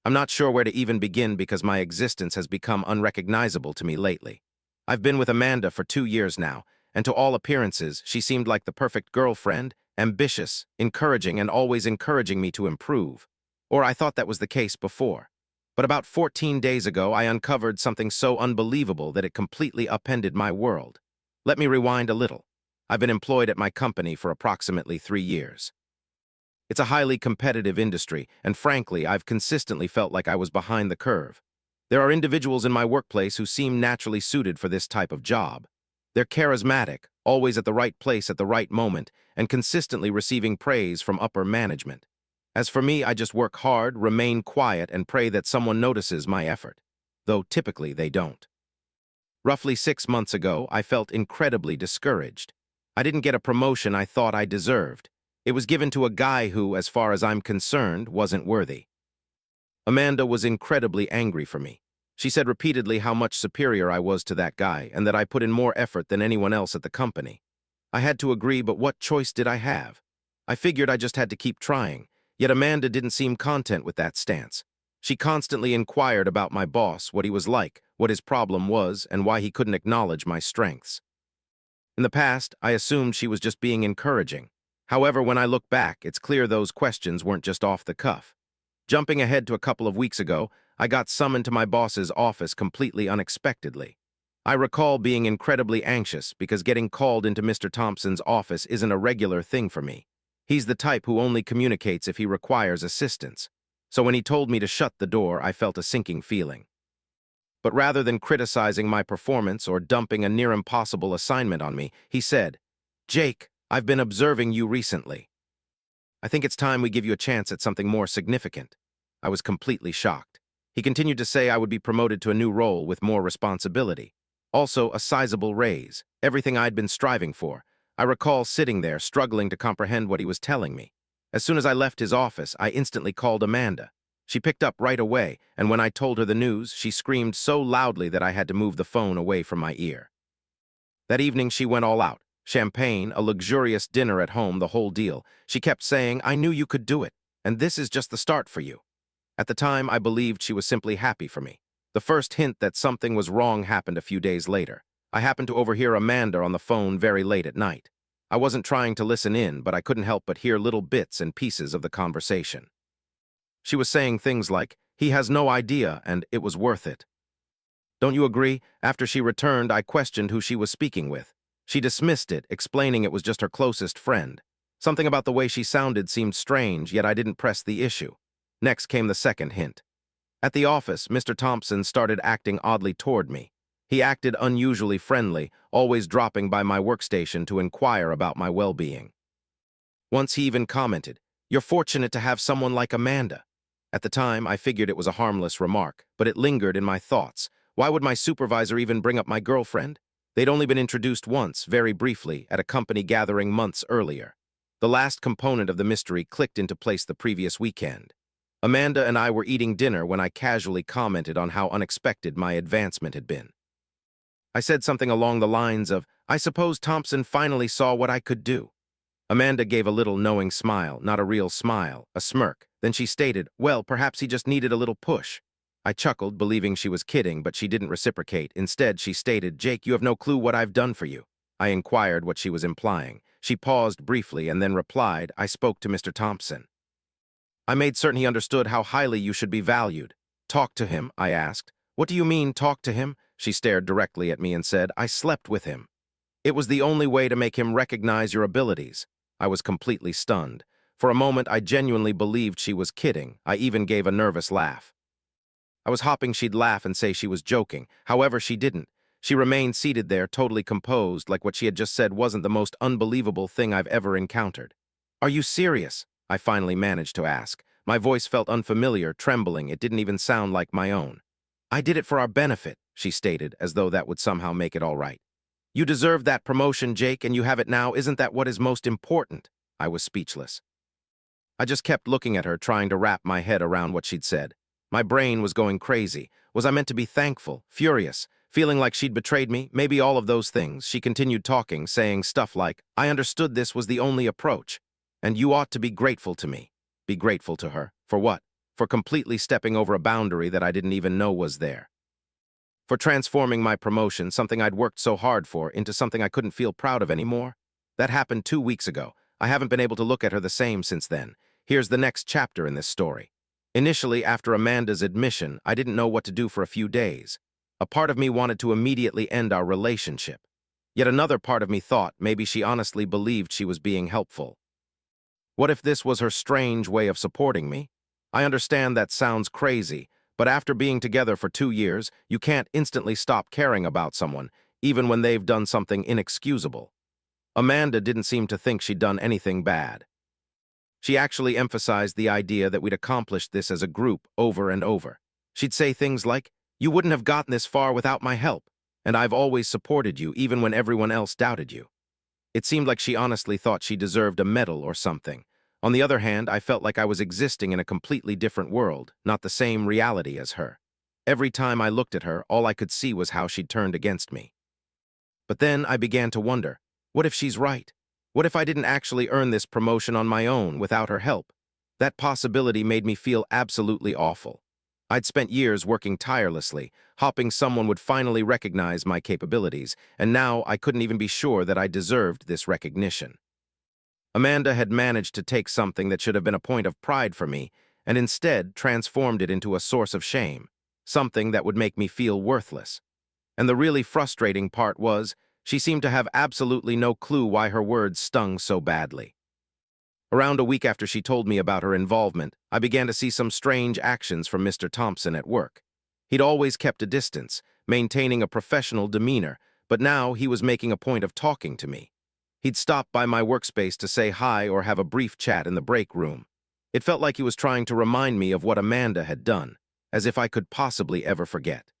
I'm not sure where to even begin because my existence has become unrecognizable to me lately. I've been with Amanda for 2 years now, and to all appearances, she seemed like the perfect girlfriend, ambitious, encouraging, and always encouraging me to improve. Or I thought that was the case before. But about 14 days ago, I uncovered something so unbelievable that it completely upended my world. Let me rewind a little. I've been employed at my company for approximately 3 years. It's a highly competitive industry, and frankly, I've consistently felt like I was behind the curve. There are individuals in my workplace who seem naturally suited for this type of job. They're charismatic, always at the right place at the right moment, and consistently receiving praise from upper management. As for me, I just work hard, remain quiet, and pray that someone notices my effort, though typically they don't. Roughly 6 months ago, I felt incredibly discouraged. I didn't get a promotion I thought I deserved. It was given to a guy who, as far as I'm concerned, wasn't worthy. Amanda was incredibly angry for me. She said repeatedly how much superior I was to that guy and that I put in more effort than anyone else at the company. I had to agree, but what choice did I have? I figured I just had to keep trying, yet Amanda didn't seem content with that stance. She constantly inquired about my boss, what he was like, what his problem was, and why he couldn't acknowledge my strengths. In the past, I assumed she was just being encouraging. However, when I look back, it's clear those questions weren't just off the cuff. Jumping ahead to a couple of weeks ago, I got summoned to my boss's office completely unexpectedly. I recall being incredibly anxious because getting called into Mr. Thompson's office isn't a regular thing for me. He's the type who only communicates if he requires assistance. So when he told me to shut the door, I felt a sinking feeling. But rather than criticizing my performance or dumping a near-impossible assignment on me, he said, "Jake, I've been observing you recently. I think it's time we give you a chance at something more significant." I was completely shocked. He continued to say I would be promoted to a new role with more responsibility. Also, a sizable raise, everything I'd been striving for. I recall sitting there, struggling to comprehend what he was telling me. As soon as I left his office, I instantly called Amanda. She picked up right away, and when I told her the news, she screamed so loudly that I had to move the phone away from my ear. That evening, she went all out. Champagne, a luxurious dinner at home, the whole deal. She kept saying, "I knew you could do it, and this is just the start for you." At the time, I believed she was simply happy for me. The first hint that something was wrong happened a few days later. I happened to overhear Amanda on the phone very late at night. I wasn't trying to listen in, but I couldn't help but hear little bits and pieces of the conversation. She was saying things like, "He has no idea, and it was worth it." Don't you agree? After she returned, I questioned who she was speaking with. She dismissed it, explaining it was just her closest friend. Something about the way she sounded seemed strange, yet I didn't press the issue. Next came the second hint. At the office, Mr. Thompson started acting oddly toward me. He acted unusually friendly, always dropping by my workstation to inquire about my well-being. Once he even commented, "You're fortunate to have someone like Amanda." At the time, I figured it was a harmless remark, but it lingered in my thoughts. Why would my supervisor even bring up my girlfriend? They'd only been introduced once, very briefly, at a company gathering months earlier. The last component of the mystery clicked into place the previous weekend. Amanda and I were eating dinner when I casually commented on how unexpected my advancement had been. I said something along the lines of, "I suppose Thompson finally saw what I could do." Amanda gave a little knowing smile, not a real smile, a smirk. Then she stated, "Well, perhaps he just needed a little push." I chuckled, believing she was kidding, but she didn't reciprocate. Instead, she stated, "Jake, you have no clue what I've done for you." I inquired what she was implying. She paused briefly and then replied, "I spoke to Mr. Thompson. I made certain he understood how highly you should be valued." "Talk to him?" I asked. "What do you mean, talk to him?" She stared directly at me and said, "I slept with him. It was the only way to make him recognize your abilities." I was completely stunned. For a moment, I genuinely believed she was kidding. I even gave a nervous laugh. I was hoping she'd laugh and say she was joking. However, she didn't. She remained seated there, totally composed, like what she had just said wasn't the most unbelievable thing I've ever encountered. "Are you serious?" I finally managed to ask. My voice felt unfamiliar, trembling. It didn't even sound like my own. "I did it for our benefit," she stated, as though that would somehow make it all right. "You deserve that promotion, Jake, and you have it now. Isn't that what is most important?" I was speechless. I just kept looking at her, trying to wrap my head around what she'd said. My brain was going crazy. Was I meant to be thankful, furious, feeling like she'd betrayed me? Maybe all of those things. She continued talking, saying stuff like, "I understood this was the only approach, and you ought to be grateful to me." Be grateful to her. For what? for completely stepping over a boundary that I didn't even know was there, for transforming my promotion, something I'd worked so hard for, into something I couldn't feel proud of anymore. That happened 2 weeks ago. I haven't been able to look at her the same since then. Here's the next chapter in this story. Initially, after Amanda's admission, I didn't know what to do for a few days. A part of me wanted to immediately end our relationship. Yet another part of me thought maybe she honestly believed she was being helpful. What if this was her strange way of supporting me? I understand that sounds crazy, but after being together for 2 years, you can't instantly stop caring about someone, even when they've done something inexcusable. Amanda didn't seem to think she'd done anything bad. She actually emphasized the idea that we'd accomplished this as a group over and over. She'd say things like, "You wouldn't have gotten this far without my help, and I've always supported you even when everyone else doubted you." It seemed like she honestly thought she deserved a medal or something. On the other hand, I felt like I was existing in a completely different world, not the same reality as her. Every time I looked at her, all I could see was how she'd turned against me. But then I began to wonder, what if she's right? What if I didn't actually earn this promotion on my own without her help? That possibility made me feel absolutely awful. I'd spent years working tirelessly, hoping someone would finally recognize my capabilities, and now I couldn't even be sure that I deserved this recognition. Amanda had managed to take something that should have been a point of pride for me and instead transformed it into a source of shame, something that would make me feel worthless. And the really frustrating part was, she seemed to have absolutely no clue why her words stung so badly. Around a week after she told me about her involvement, I began to see some strange actions from Mr. Thompson at work. He'd always kept a distance, maintaining a professional demeanor, but now he was making a point of talking to me. He'd stop by my workspace to say hi or have a brief chat in the break room. It felt like he was trying to remind me of what Amanda had done, as if I could possibly ever forget.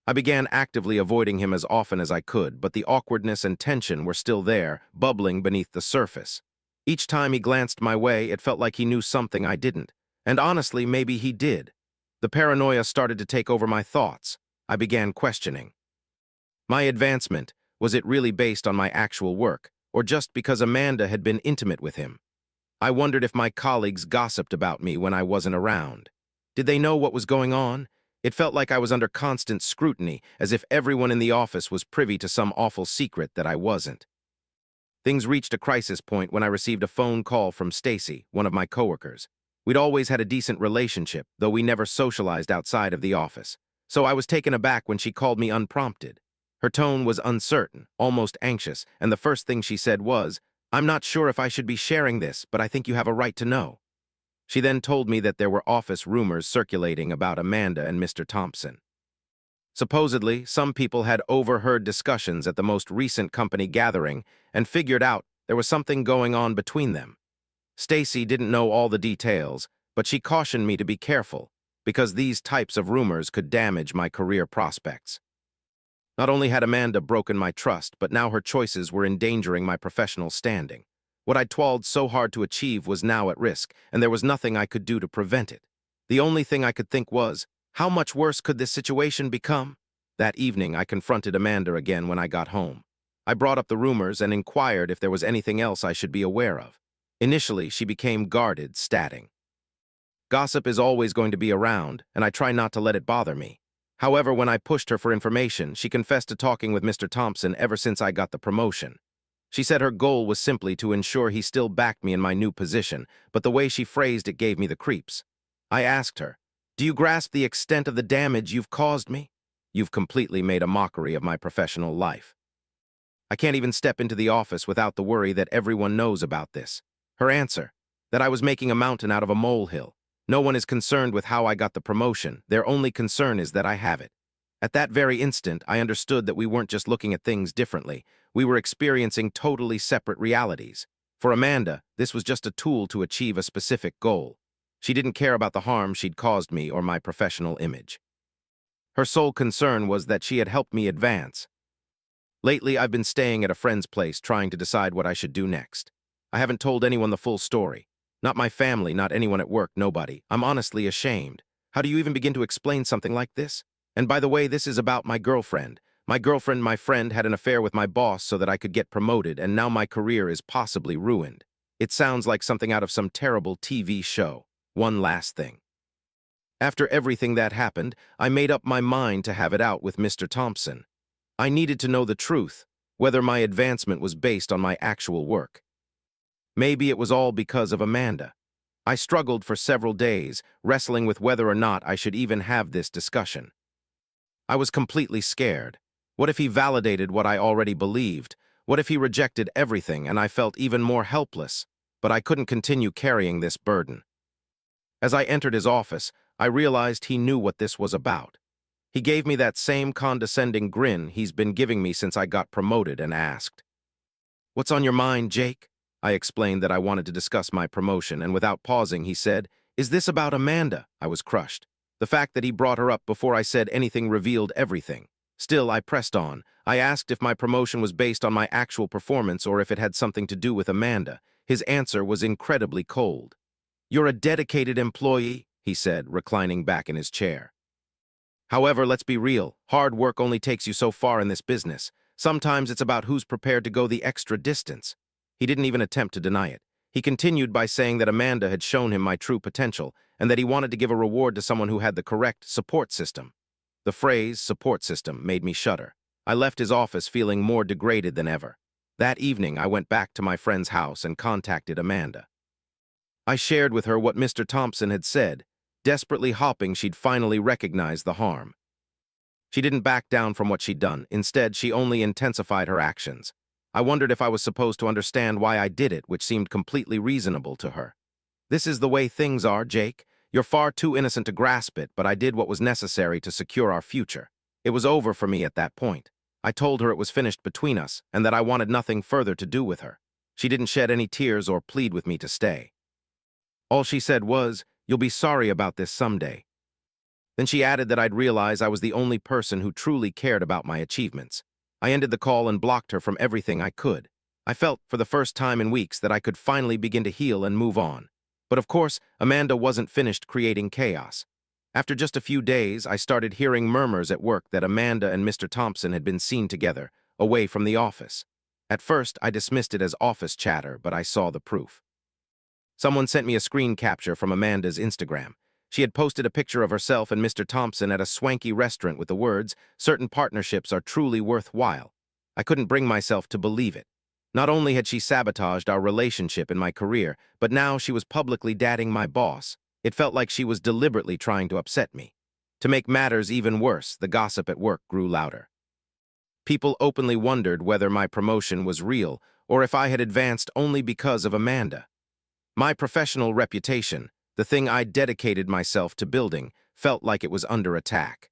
I began actively avoiding him as often as I could, but the awkwardness and tension were still there, bubbling beneath the surface. Each time he glanced my way, it felt like he knew something I didn't. And honestly, maybe he did. The paranoia started to take over my thoughts. I began questioning. My advancement, was it really based on my actual work, or just because Amanda had been intimate with him? I wondered if my colleagues gossiped about me when I wasn't around. Did they know what was going on? It felt like I was under constant scrutiny, as if everyone in the office was privy to some awful secret that I wasn't. Things reached a crisis point when I received a phone call from Stacy, one of my coworkers. We'd always had a decent relationship, though we never socialized outside of the office. So I was taken aback when she called me unprompted. Her tone was uncertain, almost anxious, and the first thing she said was, "I'm not sure if I should be sharing this, but I think you have a right to know." She then told me that there were office rumors circulating about Amanda and Mr. Thompson. Supposedly, some people had overheard discussions at the most recent company gathering and figured out there was something going on between them. Stacy didn't know all the details, but she cautioned me to be careful, because these types of rumors could damage my career prospects. Not only had Amanda broken my trust, but now her choices were endangering my professional standing. What I'd toiled so hard to achieve was now at risk, and there was nothing I could do to prevent it. The only thing I could think was, how much worse could this situation become? That evening, I confronted Amanda again when I got home. I brought up the rumors and inquired if there was anything else I should be aware of. Initially, she became guarded, stating, "Gossip is always going to be around, and I try not to let it bother me." However, when I pushed her for information, she confessed to talking with Mr. Thompson ever since I got the promotion. She said her goal was simply to ensure he still backed me in my new position, but the way she phrased it gave me the creeps. I asked her, "Do you grasp the extent of the damage you've caused me? You've completely made a mockery of my professional life. I can't even step into the office without the worry that everyone knows about this." Her answer, that I was making a mountain out of a molehill. No one is concerned with how I got the promotion. Their only concern is that I have it. At that very instant, I understood that we weren't just looking at things differently. We were experiencing totally separate realities. For Amanda, this was just a tool to achieve a specific goal. She didn't care about the harm she'd caused me or my professional image. Her sole concern was that she had helped me advance. Lately, I've been staying at a friend's place trying to decide what I should do next. I haven't told anyone the full story. Not my family, not anyone at work, nobody. I'm honestly ashamed. How do you even begin to explain something like this? And by the way, this is about my girlfriend. My friend, had an affair with my boss so that I could get promoted, and now my career is possibly ruined. It sounds like something out of some terrible TV show. One last thing. After everything that happened, I made up my mind to have it out with Mr. Thompson. I needed to know the truth, whether my advancement was based on my actual work. Maybe it was all because of Amanda. I struggled for several days, wrestling with whether or not I should even have this discussion. I was completely scared. What if he validated what I already believed? What if he rejected everything and I felt even more helpless? But I couldn't continue carrying this burden. As I entered his office, I realized he knew what this was about. He gave me that same condescending grin he's been giving me since I got promoted and asked, "What's on your mind, Jake?" I explained that I wanted to discuss my promotion, and without pausing, he said, "Is this about Amanda?" I was crushed. The fact that he brought her up before I said anything revealed everything. Still, I pressed on. I asked if my promotion was based on my actual performance or if it had something to do with Amanda. His answer was incredibly cold. "You're a dedicated employee," he said, reclining back in his chair. "However, let's be real. Hard work only takes you so far in this business. Sometimes it's about who's prepared to go the extra distance." He didn't even attempt to deny it. He continued by saying that Amanda had shown him my true potential and that he wanted to give a reward to someone who had the correct support system. The phrase support system made me shudder. I left his office feeling more degraded than ever. That evening, I went back to my friend's house and contacted Amanda. I shared with her what Mr. Thompson had said, desperately hoping she'd finally recognize the harm. She didn't back down from what she'd done. Instead, she only intensified her actions. I wondered if I was supposed to understand why I did it, which seemed completely reasonable to her. "This is the way things are, Jake. You're far too innocent to grasp it, but I did what was necessary to secure our future. It was over for me at that point. I told her it was finished between us and that I wanted nothing further to do with her. She didn't shed any tears or plead with me to stay. All she said was, 'You'll be sorry about this someday.' Then she added that I'd realize I was the only person who truly cared about my achievements. I ended the call and blocked her from everything I could. I felt, for the first time in weeks, that I could finally begin to heal and move on. But of course, Amanda wasn't finished creating chaos. After just a few days, I started hearing murmurs at work that Amanda and Mr. Thompson had been seen together, away from the office. At first, I dismissed it as office chatter, but I saw the proof. Someone sent me a screen capture from Amanda's Instagram. She had posted a picture of herself and Mr. Thompson at a swanky restaurant with the words, "Certain partnerships are truly worthwhile." I couldn't bring myself to believe it. Not only had she sabotaged our relationship and my career, but now she was publicly dating my boss. It felt like she was deliberately trying to upset me. To make matters even worse, the gossip at work grew louder. People openly wondered whether my promotion was real or if I had advanced only because of Amanda. My professional reputation, the thing I dedicated myself to building, felt like it was under attack.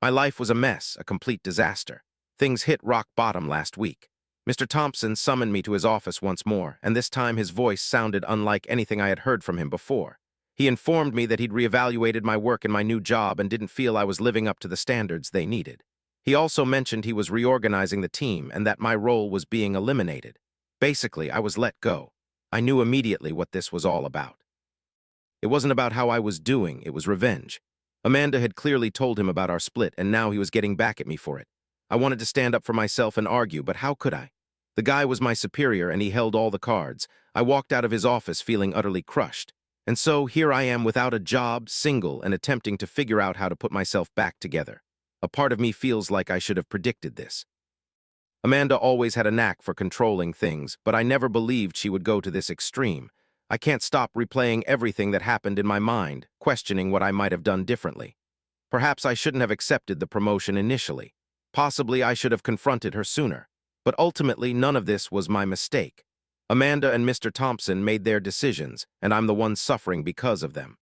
My life was a mess, a complete disaster. Things hit rock bottom last week. Mr. Thompson summoned me to his office once more, and this time his voice sounded unlike anything I had heard from him before. He informed me that he'd reevaluated my work in my new job and didn't feel I was living up to the standards they needed. He also mentioned he was reorganizing the team and that my role was being eliminated. Basically, I was let go. I knew immediately what this was all about. It wasn't about how I was doing, it was revenge. Amanda had clearly told him about our split, and now he was getting back at me for it. I wanted to stand up for myself and argue, but how could I? The guy was my superior, and he held all the cards. I walked out of his office feeling utterly crushed. And so here I am without a job, single, and attempting to figure out how to put myself back together. A part of me feels like I should have predicted this. Amanda always had a knack for controlling things, but I never believed she would go to this extreme. I can't stop replaying everything that happened in my mind, questioning what I might have done differently. Perhaps I shouldn't have accepted the promotion initially. Possibly I should have confronted her sooner. But ultimately, none of this was my mistake. Amanda and Mr. Thompson made their decisions, and I'm the one suffering because of them.